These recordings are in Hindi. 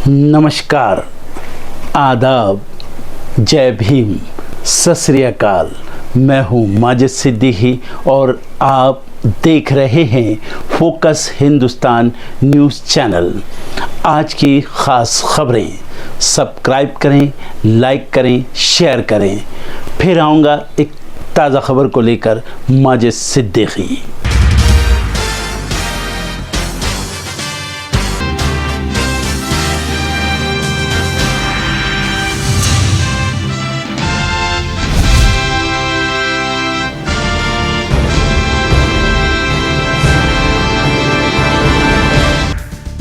नमस्कार, आदाब, जय भीम, सत श्री अकाल। मैं हूँ माजिद सिद्दीकी और आप देख रहे हैं फोकस हिंदुस्तान न्यूज़ चैनल। आज की ख़ास खबरें सब्सक्राइब करें, लाइक करें, शेयर करें। फिर आऊँगा एक ताज़ा खबर को लेकर माजिद सिद्दीकी।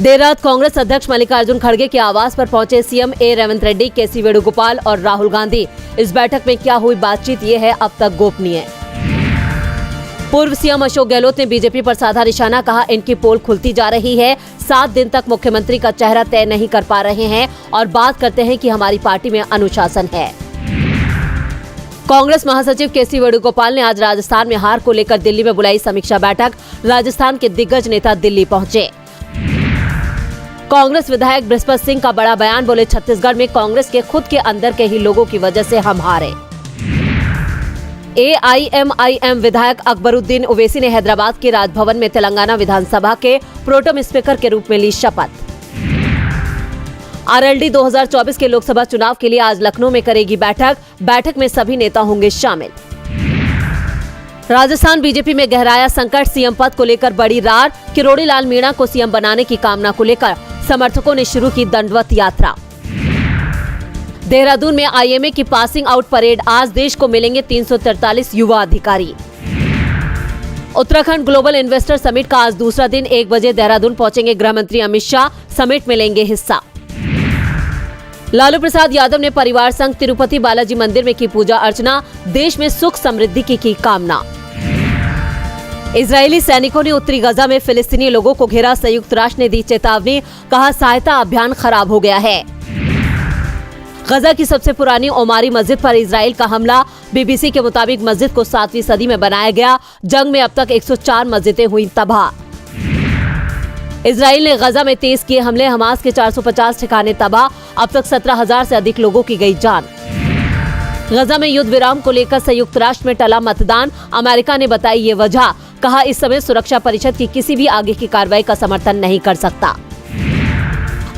देर रात कांग्रेस अध्यक्ष मल्लिकार्जुन खड़गे के आवास पर पहुंचे सीएम रेवंत रेड्डी, केसी वेणुगोपाल और राहुल गांधी। इस बैठक में क्या हुई बातचीत, ये है अब तक गोपनीय। पूर्व सीएम अशोक गहलोत ने बीजेपी पर साधा निशाना, कहा इनकी पोल खुलती जा रही है, 7 दिन तक मुख्यमंत्री का चेहरा तय नहीं कर पा रहे हैं और बात करते हैं कि हमारी पार्टी में अनुशासन है। कांग्रेस महासचिव केसी वेणुगोपाल ने आज राजस्थान में हार को लेकर दिल्ली में बुलाई समीक्षा बैठक। राजस्थान के दिग्गज नेता दिल्ली पहुंचे। कांग्रेस विधायक बृहस्पति सिंह का बड़ा बयान, बोले छत्तीसगढ़ में कांग्रेस के खुद के अंदर के ही लोगों की वजह से हम हारे। AIMIM विधायक अकबरुद्दीन ओवैसी ने हैदराबाद के राजभवन में तेलंगाना विधानसभा के प्रोटेम स्पीकर के रूप में ली शपथ। RLD 2024 के लोकसभा चुनाव के लिए आज लखनऊ में करेगी बैठक में सभी नेता होंगे शामिल। राजस्थान बीजेपी में गहराया संकट, सीएम पद को लेकर बड़ी रार। किरोड़ी लाल मीणा को सीएम बनाने की कामना को लेकर समर्थकों ने शुरू की दंडवत यात्रा। देहरादून में IMA की पासिंग आउट परेड, आज देश को मिलेंगे 343 युवा अधिकारी। उत्तराखंड ग्लोबल इन्वेस्टर समिट का आज दूसरा दिन, 1 बजे देहरादून पहुंचेंगे गृह मंत्री अमित शाह, समिट में लेंगे हिस्सा। लालू प्रसाद यादव ने परिवार संग तिरुपति बालाजी मंदिर में की पूजा अर्चना, देश में सुख समृद्धि की कामना। इजरायली सैनिकों ने उत्तरी गजा में फिलिस्तीनी लोगों को घेरा, संयुक्त राष्ट्र ने दी चेतावनी, कहा सहायता अभियान खराब हो गया है। गजा की सबसे पुरानी ओमारी मस्जिद पर इजराइल का हमला, BBC के मुताबिक मस्जिद को 7वीं सदी में बनाया गया। जंग में अब तक 104 मस्जिदें हुई तबाह। इजराइल ने गजा में तेज किए हमले, हमास के 450 ठिकाने तबाह, अब तक 17,000 से अधिक लोगों की गई जान। गजा में युद्ध विराम को लेकर संयुक्त राष्ट्र में टला मतदान, अमेरिका ने बताई ये वजह, कहा इस समय सुरक्षा परिषद की किसी भी आगे की कार्रवाई का समर्थन नहीं कर सकता।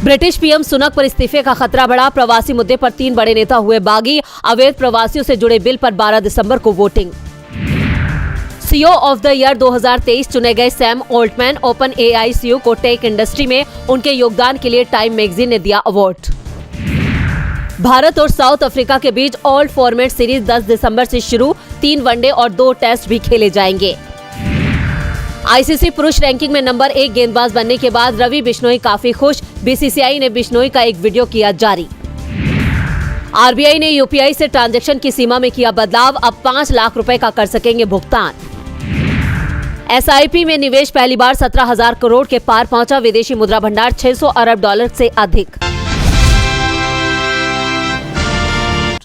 ब्रिटिश PM सुनक पर इस्तीफे का खतरा बढ़ा, प्रवासी मुद्दे पर 3 बड़े नेता हुए बागी, अवैध प्रवासियों से जुड़े बिल पर 12 दिसंबर को voting. CEO of the year 2023 चुने गए सैम ऑल्टमैन, OpenAI CEO को टेक इंडस्ट्री में उनके योगदान के लिए टाइम मैगजीन ने दिया अवार्ड। भारत और साउथ अफ्रीका के बीच ऑल फॉर्मेट सीरीज 10 दिसंबर से शुरू, 3 वनडे और 2 टेस्ट भी खेले जाएंगे। ICC पुरुष रैंकिंग में नंबर 1 गेंदबाज बनने के बाद रवि बिश्नोई काफी खुश, BCCI ने बिश्नोई का एक वीडियो किया जारी। RBI ने UPI से ट्रांजैक्शन की सीमा में किया बदलाव, अब 5 लाख रुपए का कर सकेंगे भुगतान। SIP में निवेश पहली बार 17,000 करोड़ के पार पहुंचा, विदेशी मुद्रा भंडार $600 अरब से अधिक।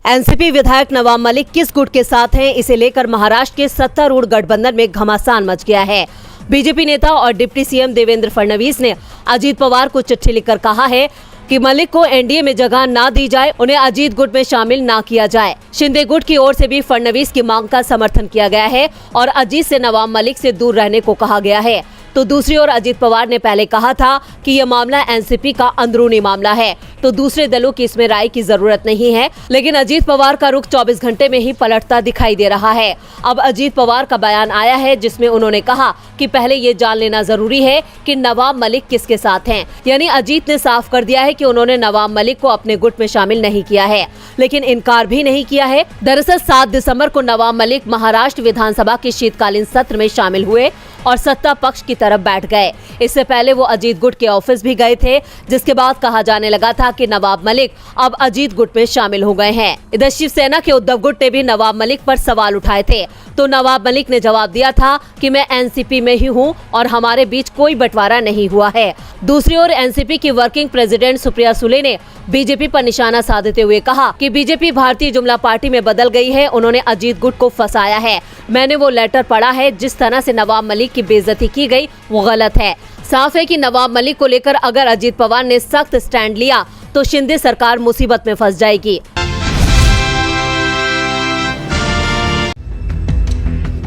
एनसीपी विधायक नवाब मलिक किस गुट के साथ हैं, इसे लेकर महाराष्ट्र के सत्तारूढ़ गठबंधन में घमासान मच गया है। बीजेपी नेता और डिप्टी सीएम देवेंद्र फडणवीस ने अजीत पवार को चिट्ठी लिखकर कहा है कि मलिक को एनडीए में जगह ना दी जाए, उन्हें अजीत गुट में शामिल ना किया जाए। शिंदे गुट की ओर से भी फडणवीस की मांग का समर्थन किया गया है और अजीत से नवाब मलिक से दूर रहने को कहा गया है। तो दूसरी ओर अजीत पवार ने पहले कहा था कि यह मामला एनसीपी का अंदरूनी मामला है, तो दूसरे दलों की इसमें राय की जरूरत नहीं है। लेकिन अजीत पवार का रुख 24 घंटे में ही पलटता दिखाई दे रहा है। अब अजीत पवार का बयान आया है जिसमें उन्होंने कहा कि पहले ये जान लेना जरूरी है कि नवाब मलिक किसके साथ हैं। यानी अजीत ने साफ कर दिया है कि उन्होंने नवाब मलिक को अपने गुट में शामिल नहीं किया है, लेकिन इनकार भी नहीं किया है। दरअसल 7 दिसंबर को नवाब मलिक महाराष्ट्र विधानसभा के शीतकालीन सत्र में शामिल हुए और सत्ता पक्ष की तरफ बैठ गए। इससे पहले वो अजीत गुट के ऑफिस भी गए थे, जिसके बाद कहा जाने लगा था कि नवाब मलिक अब अजीत गुट में शामिल हो गए हैं। इधर शिवसेना के उद्धव गुट ने भी नवाब मलिक पर सवाल उठाए थे, तो नवाब मलिक ने जवाब दिया था कि मैं एनसीपी में ही हूं और हमारे बीच कोई बंटवारा नहीं हुआ है। दूसरी ओर एनसीपी की वर्किंग प्रेसिडेंट सुप्रिया सुले ने बीजेपी पर निशाना साधते हुए कहा कि बीजेपी भारतीय जुमला पार्टी में बदल गई है, उन्होंने अजीत गुट को फंसाया है। मैंने वो लेटर पढ़ा है, जिस तरह से नवाब मलिक की बेइज्जती की गई वो गलत है। साफ है कि नवाब मलिक को लेकर अगर अजीत पवार ने सख्त स्टैंड लिया तो शिंदे सरकार मुसीबत में फंस जाएगी।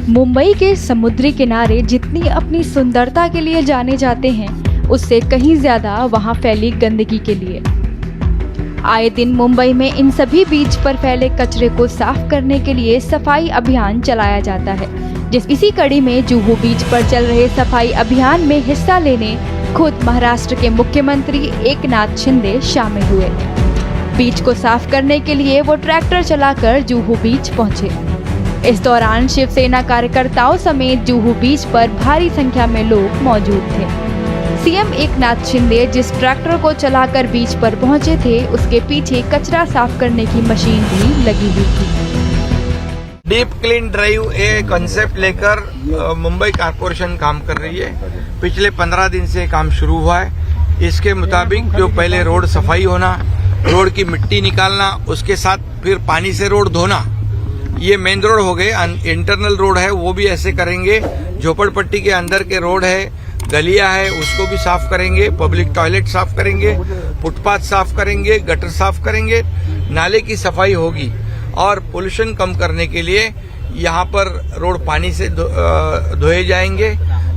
मुंबई के समुद्री किनारे जितनी अपनी सुंदरता के लिए जाने जाते हैं, उससे कहीं ज्यादा वहां फैली गंदगी के लिए। आए दिन मुंबई में इन सभी बीच पर फैले कचरे को साफ करने के लिए सफाई अभियान चलाया जाता है। इसी कड़ी में जुहू बीच पर चल रहे सफाई अभियान में हिस्सा लेने खुद महाराष्ट्र के मुख्यमंत्री एकनाथ शिंदे शामिल हुए। बीच को साफ करने के लिए वो ट्रैक्टर चलाकर जुहू बीच पहुंचे। इस दौरान शिवसेना कार्यकर्ताओं समेत जुहू बीच पर भारी संख्या में लोग मौजूद थे। सीएम एकनाथ शिंदे जिस ट्रैक्टर को चलाकर बीच पर पहुंचे थे, उसके पीछे कचरा साफ करने की मशीन भी लगी हुई थी। डीप क्लीन ड्राइव ये कॉन्सेप्ट लेकर मुंबई कॉर्पोरेशन काम कर रही है। पिछले 15 दिन से काम शुरू हुआ है। इसके मुताबिक जो पहले रोड सफाई होना, रोड की मिट्टी निकालना, उसके साथ फिर पानी से रोड धोना, ये मेन रोड हो गए। इंटरनल रोड है वो भी ऐसे करेंगे। झोपड़पट्टी के अंदर के रोड है, गलियां है, उसको भी साफ करेंगे। पब्लिक टॉयलेट साफ करेंगे, फुटपाथ साफ करेंगे, गटर साफ करेंगे, नाले की सफाई होगी। और पोल्यूशन कम करने के लिए यहाँ पर रोड पानी से धोए जाएंगे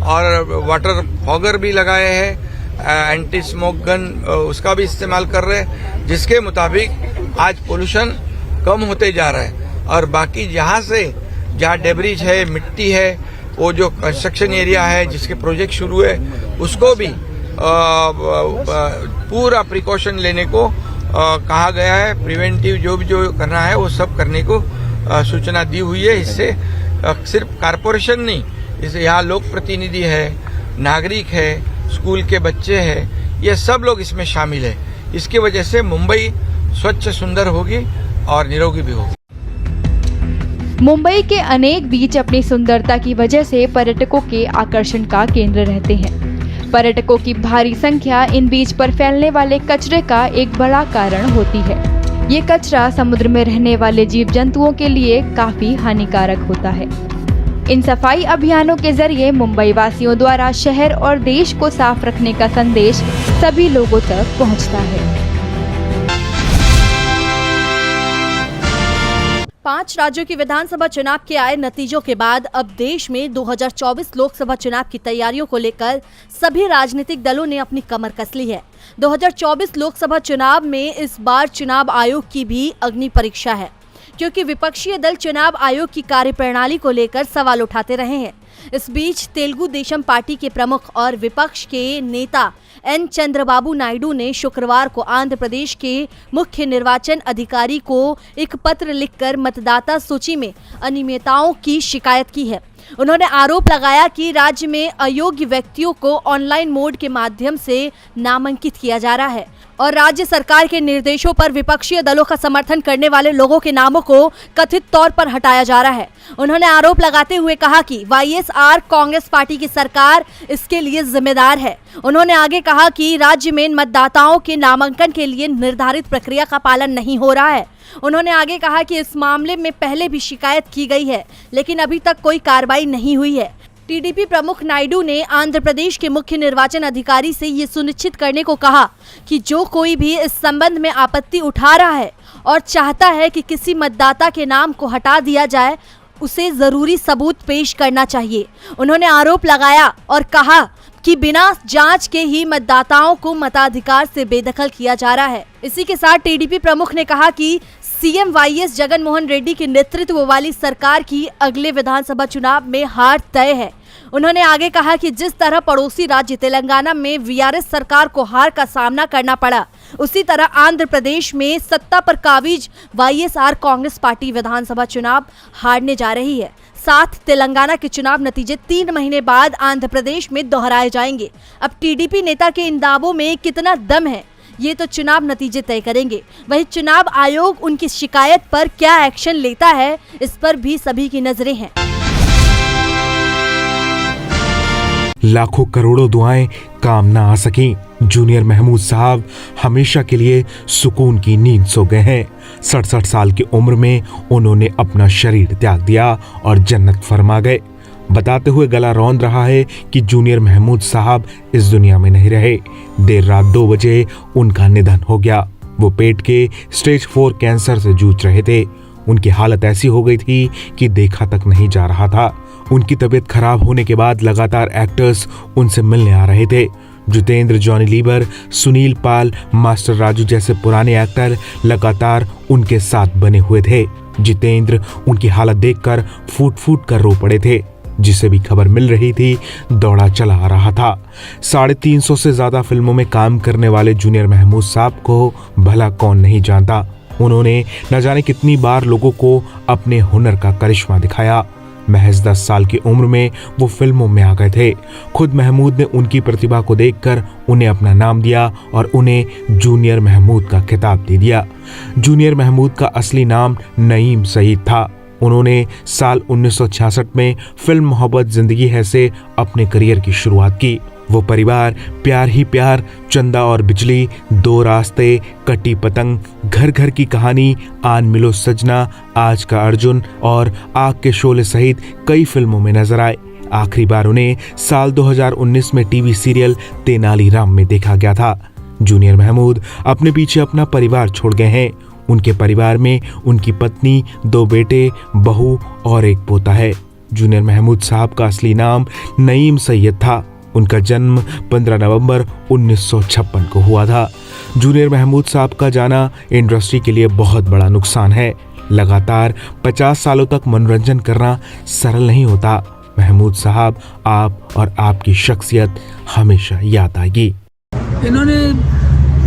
और वाटर फॉगर भी लगाए हैं। एंटी स्मोक गन उसका भी इस्तेमाल कर रहे हैं, जिसके मुताबिक आज पोल्यूशन कम होते जा रहा है। और बाकी जहाँ डेब्रिज है, मिट्टी है, वो जो कंस्ट्रक्शन एरिया है जिसके प्रोजेक्ट शुरू है, उसको भी पूरा प्रिकॉशन लेने को कहा गया है। प्रिवेंटिव जो करना है वो सब करने को सूचना दी हुई है। इससे सिर्फ कारपोरेशन नहीं, इससे यहाँ लोक प्रतिनिधि है, नागरिक है, स्कूल के बच्चे हैं, ये सब लोग इसमें शामिल है। इसकी वजह से मुंबई स्वच्छ सुंदर होगी और निरोगी भी होगी। मुंबई के अनेक बीच अपनी सुंदरता की वजह से पर्यटकों के आकर्षण का केंद्र रहते हैं। पर्यटकों की भारी संख्या इन बीच पर फैलने वाले कचरे का एक बड़ा कारण होती है। ये कचरा समुद्र में रहने वाले जीव जंतुओं के लिए काफी हानिकारक होता है। इन सफाई अभियानों के जरिए मुंबई वासियों द्वारा शहर और देश को साफ रखने का संदेश सभी लोगों तक पहुंचता है। 5 राज्यों की विधानसभा चुनाव के आए नतीजों के बाद अब देश में 2024 लोकसभा चुनाव की तैयारियों को लेकर सभी राजनीतिक दलों ने अपनी कमर कस ली है। 2024 लोकसभा चुनाव में इस बार चुनाव आयोग की भी अग्नि परीक्षा है, क्योंकि विपक्षी दल चुनाव आयोग की कार्यप्रणाली को लेकर सवाल उठाते रहे हैं। इस बीच तेलुगु देशम पार्टी के प्रमुख और विपक्ष के नेता एन चंद्रबाबू नायडू ने शुक्रवार को आंध्र प्रदेश के मुख्य निर्वाचन अधिकारी को एक पत्र लिखकर मतदाता सूची में अनियमितताओं की शिकायत की है। उन्होंने आरोप लगाया कि राज्य में अयोग्य व्यक्तियों को ऑनलाइन मोड के माध्यम से नामांकित किया जा रहा है और राज्य सरकार के निर्देशों पर विपक्षी दलों का समर्थन करने वाले लोगों के नामों को कथित तौर पर हटाया जा रहा है। उन्होंने आरोप लगाते हुए कहा कि वाईएसआर कांग्रेस पार्टी की सरकार इसके लिए जिम्मेदार है। उन्होंने आगे कहा कि राज्य में मतदाताओं के नामांकन के लिए निर्धारित प्रक्रिया का पालन नहीं हो रहा है। उन्होंने आगे कहा कि इस मामले में पहले भी शिकायत की गई है, लेकिन अभी तक कोई कार्रवाई नहीं हुई है। टीडीपी प्रमुख नायडू ने आंध्र प्रदेश के मुख्य निर्वाचन अधिकारी से ये सुनिश्चित करने को कहा कि जो कोई भी इस संबंध में आपत्ति उठा रहा है और चाहता है कि किसी मतदाता के नाम को हटा दिया जाए, उसे जरूरी सबूत पेश करना चाहिए। उन्होंने आरोप लगाया और कहा कि बिना जांच के ही मतदाताओं को मताधिकार से बेदखल किया जा रहा है। इसी के साथ टीडीपी प्रमुख ने कहा कि सीएम वाईएस जगन मोहन रेड्डी के नेतृत्व वाली सरकार की अगले विधानसभा चुनाव में हार तय है। उन्होंने आगे कहा कि जिस तरह पड़ोसी राज्य तेलंगाना में वीआरएस सरकार को हार का सामना करना पड़ा, उसी तरह आंध्र प्रदेश में सत्ता पर काबिज वाईएसआर कांग्रेस पार्टी विधानसभा चुनाव हारने जा रही है। साथ तेलंगाना के चुनाव नतीजे 3 महीने बाद आंध्र प्रदेश में दोहराए जाएंगे। अब टीडीपी नेता के इन दावों में कितना दम है, ये तो चुनाव नतीजे तय करेंगे। वहीं चुनाव आयोग उनकी शिकायत पर क्या एक्शन लेता है, इस पर भी सभी की नजरें हैं। लाखों करोड़ों दुआएं काम ना आ सकी। जूनियर महमूद साहब हमेशा के लिए सुकून की नींद सो गए हैं। 67 साल की उम्र में उन्होंने अपना शरीर त्याग दिया और जन्नत फरमा गए। बताते हुए गला रौंद रहा है कि जूनियर महमूद साहब इस दुनिया में नहीं रहे। देर रात 2 बजे उनका निधन हो गया। वो पेट के स्टेज 4 कैंसर से जूझ रहे थे। उनकी हालत ऐसी हो गई थी कि देखा तक नहीं जा रहा था। उनकी तबीयत खराब होने के बाद लगातार एक्टर्स उनसे मिलने आ रहे थे। जितेंद्र, जॉनी लीवर, सुनील पाल, मास्टर राजू जैसे पुराने एक्टर लगातार उनके साथ बने हुए थे। जितेंद्र उनकी हालत देखकर फूट फूट कर रो पड़े थे। जिसे भी खबर मिल रही थी दौड़ा चला आ रहा था। 350 से ज्यादा फिल्मों में काम करने वाले जूनियर महमूद साहब को भला कौन नहीं जानता। उन्होंने न जाने कितनी बार लोगों को अपने हुनर का करिश्मा दिखाया। महज 10 साल की उम्र में वो फिल्मों में आ गए थे। खुद महमूद ने उनकी प्रतिभा को देखकर उन्हें अपना नाम दिया और उन्हें जूनियर महमूद का खिताब दे दिया। जूनियर महमूद का असली नाम नईम सईद था। उन्होंने साल 1966 में फिल्म मोहब्बत जिंदगी है से अपने करियर की शुरुआत की। वो परिवार, प्यार ही प्यार, चंदा और बिजली, 2 रास्ते, कटी पतंग, घर घर की कहानी, आन मिलो सजना, आज का अर्जुन और आग के शोले सहित कई फिल्मों में नजर आए। आखिरी बार उन्हें साल 2019 में टीवी सीरियल तेनालीराम में देखा गया था। जूनियर महमूद अपने पीछे अपना परिवार छोड़ गए हैं। उनके परिवार में उनकी पत्नी, 2 बेटे, बहू और एक पोता है। जूनियर महमूद साहब का असली नाम नईम सैयद था। उनका जन्म 15 नवंबर 1956 को हुआ था। जूनियर महमूद साहब का जाना इंडस्ट्री के लिए बहुत बड़ा नुकसान है। लगातार 50 सालों तक मनोरंजन करना सरल नहीं होता। महमूद साहब, आप और आपकी शख्सियत हमेशा याद आएगी। इन्होंने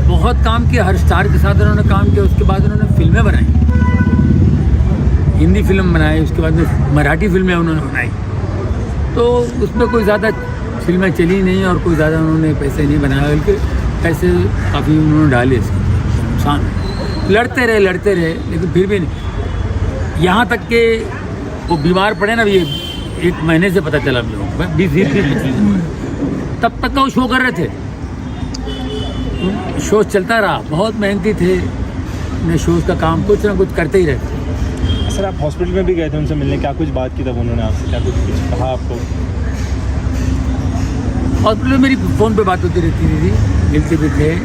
बहुत काम किया, हर स्टार के साथ इन्होंने काम किया। उसके बाद उन्होंने फिल्में बनाई, हिंदी फिल्म बनाई, उसके बाद में मराठी फिल्में उन्होंने बनाई। तो उसमें कोई ज़्यादा फिल्में चली नहीं और कोई ज़्यादा उन्होंने पैसे नहीं बनाया, बल्कि पैसे काफ़ी उन्होंने डाले। इसके नुकसान लड़ते रहे, लेकिन फिर भी नहीं। यहाँ तक कि वो बीमार पड़े ना, ये 1 महीने से पता चला हम लोगों को, 20 तब तक वो शो कर रहे थे। शो चलता रहा, बहुत मेहनती थे। ने शोज का काम कुछ ना कुछ करते ही रहते। सर, आप हॉस्पिटल में भी गए थे उनसे मिलने, क्या कुछ बात की तब उन्होंने आपसे, क्या कुछ कहा आपको? हॉस्पिटल में मेरी फ़ोन पे बात होती रहती थी, मिलते भी थे।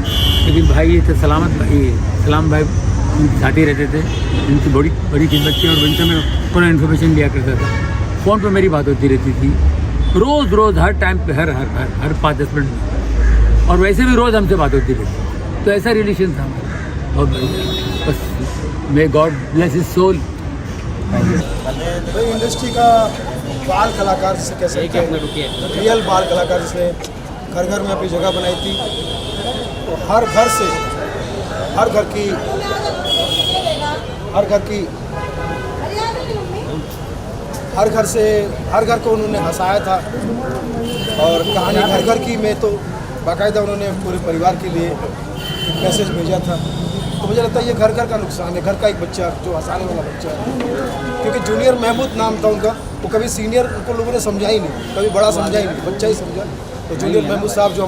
लेकिन भाई ये थे सलाम भाई साथी रहते थे, इनकी बड़ी कीमत थी और उनसे मैं पूरा इन्फॉर्मेशन लिया करता था। फ़ोन पे मेरी बात होती रहती थी रोज़ हर टाइम पे, हर 5-10 मिनट में। और वैसे भी रोज़ हमसे बात होती रहती। तो ऐसा रिलेशन था बहुत बढ़िया। बस may God bless his soul. भाई इंडस्ट्री का बाल कलाकार जिसे कह सकते हैं, रियल बाल कलाकार जिसने घर घर में अपनी जगह बनाई थी। तो हर घर को उन्होंने हंसाया था। और कहानी घर घर की में तो बाकायदा उन्होंने पूरे परिवार के लिए एक मैसेज भेजा था। तो मुझे लगता है ये घर का नुकसान है, घर का एक बच्चा जो हंसाने वाला बच्चा है। क्योंकि जूनियर महमूद नाम था उनका, वो कभी सीनियर उनको लोगों ने समझा ही नहीं, कभी बड़ा समझा ही नहीं, बच्चा ही समझा। तो जूनियर महमूद साहब जो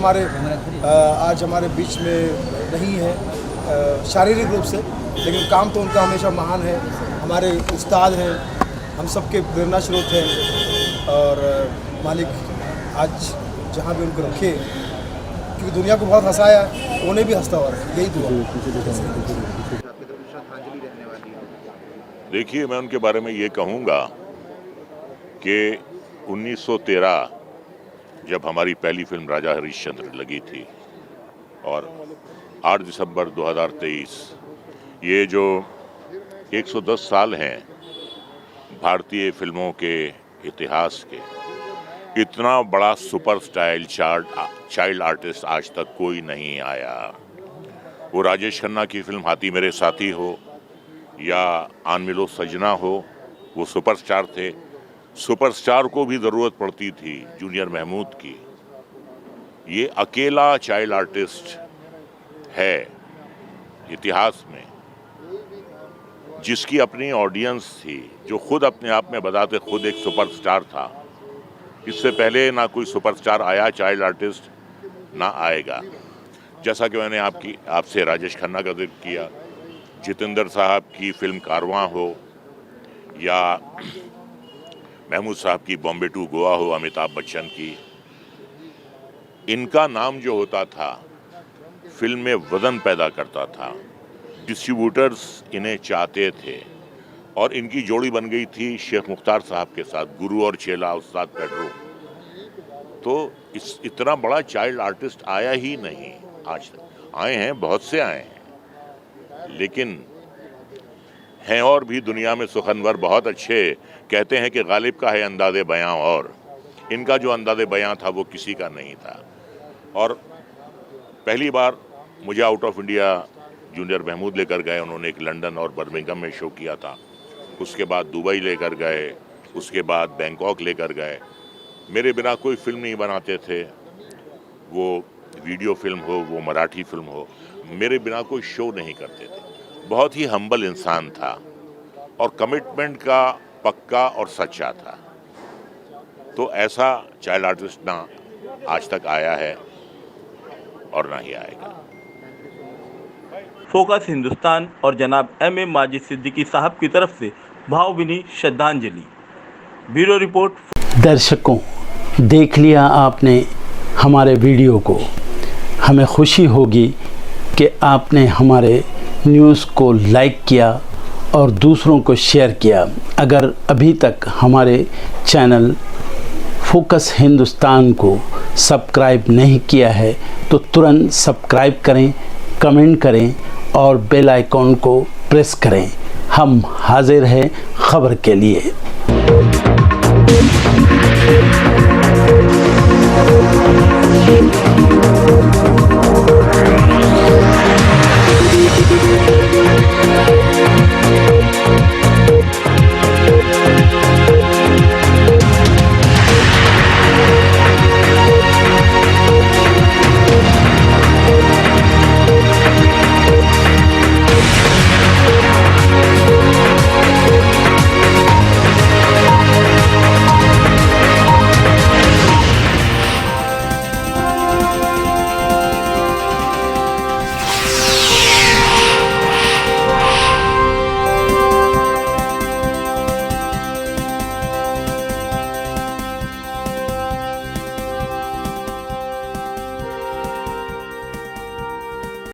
आज हमारे बीच में नहीं है शारीरिक रूप से, लेकिन काम तो उनका हमेशा महान है। हमारे उस्ताद हैं, हम सबके प्रेरणा स्रोत हैं। और मालिक आज जहाँ भी उनको रखे, क्योंकि दुनिया को बहुत हंसाया, उन्हें भी हंसता हुआ रहे, यही दुआ। देखिए, मैं उनके बारे में ये कहूँगा कि 1913 जब हमारी पहली फिल्म राजा हरिश्चंद्र लगी थी और 8 दिसंबर 2023, ये जो 110 साल हैं भारतीय फिल्मों के इतिहास के, इतना बड़ा सुपर स्टाइल चाइल्ड आर्टिस्ट आज तक कोई नहीं आया। वो राजेश खन्ना की फिल्म हाथी मेरे साथी हो या आन मिलो सजना हो, वो सुपरस्टार थे। सुपरस्टार को भी ज़रूरत पड़ती थी जूनियर महमूद की। ये अकेला चाइल्ड आर्टिस्ट है इतिहास में जिसकी अपनी ऑडियंस थी, जो खुद अपने आप में बताते खुद एक सुपरस्टार था। इससे पहले ना कोई सुपरस्टार आया चाइल्ड आर्टिस्ट, ना आएगा। जैसा कि मैंने आपसे राजेश खन्ना का जिक्र किया, जितेंद्र साहब की फिल्म कारवां हो या महमूद साहब की बॉम्बे टू गोवा हो, अमिताभ बच्चन की, इनका नाम जो होता था फिल्म में वजन पैदा करता था। डिस्ट्रीब्यूटर्स इन्हें चाहते थे और इनकी जोड़ी बन गई थी शेख मुख्तार साहब के साथ, गुरु और चेला उस्ताद पेड्रो। तो इतना बड़ा चाइल्ड आर्टिस्ट आया ही नहीं आज तक। आए हैं, बहुत से आए हैं, लेकिन हैं और भी दुनिया में सुखनवर बहुत अच्छे। कहते हैं कि गालिब का है अंदाज़े बयां, और इनका जो अंदाज़े बयां था वो किसी का नहीं था। और पहली बार मुझे out of India junior Mehmood लेकर गए, उन्होंने एक लंदन और बर्मिंघम में शो किया था। उसके बाद दुबई लेकर गए, उसके बाद बैंकॉक लेकर गए। मेरे बिना कोई फिल्म नहीं बनाते थे, वो वीडियो फिल्म हो, वो मराठी फिल्म हो, मेरे बिना कोई शो नहीं करते थे। बहुत ही हम्बल इंसान था और कमिटमेंट का पक्का और सच्चा था। तो ऐसा चाइल्ड आर्टिस्ट ना आज तक आया है और ना ही आएगा। फोकस हिंदुस्तान और जनाब M.A. माजिद सिद्दीकी साहब की तरफ से भावभीनी श्रद्धांजलि। Bureau report. दर्शकों, देख लिया आपने हमारे वीडियो को। हमें खुशी होगी कि आपने हमारे न्यूज़ को लाइक किया और दूसरों को शेयर किया। अगर अभी तक हमारे चैनल फोकस हिंदुस्तान को सब्सक्राइब नहीं किया है तो तुरंत सब्सक्राइब करें, कमेंट करें और बेल आइकॉन को प्रेस करें। हम हाजिर हैं खबर के लिए।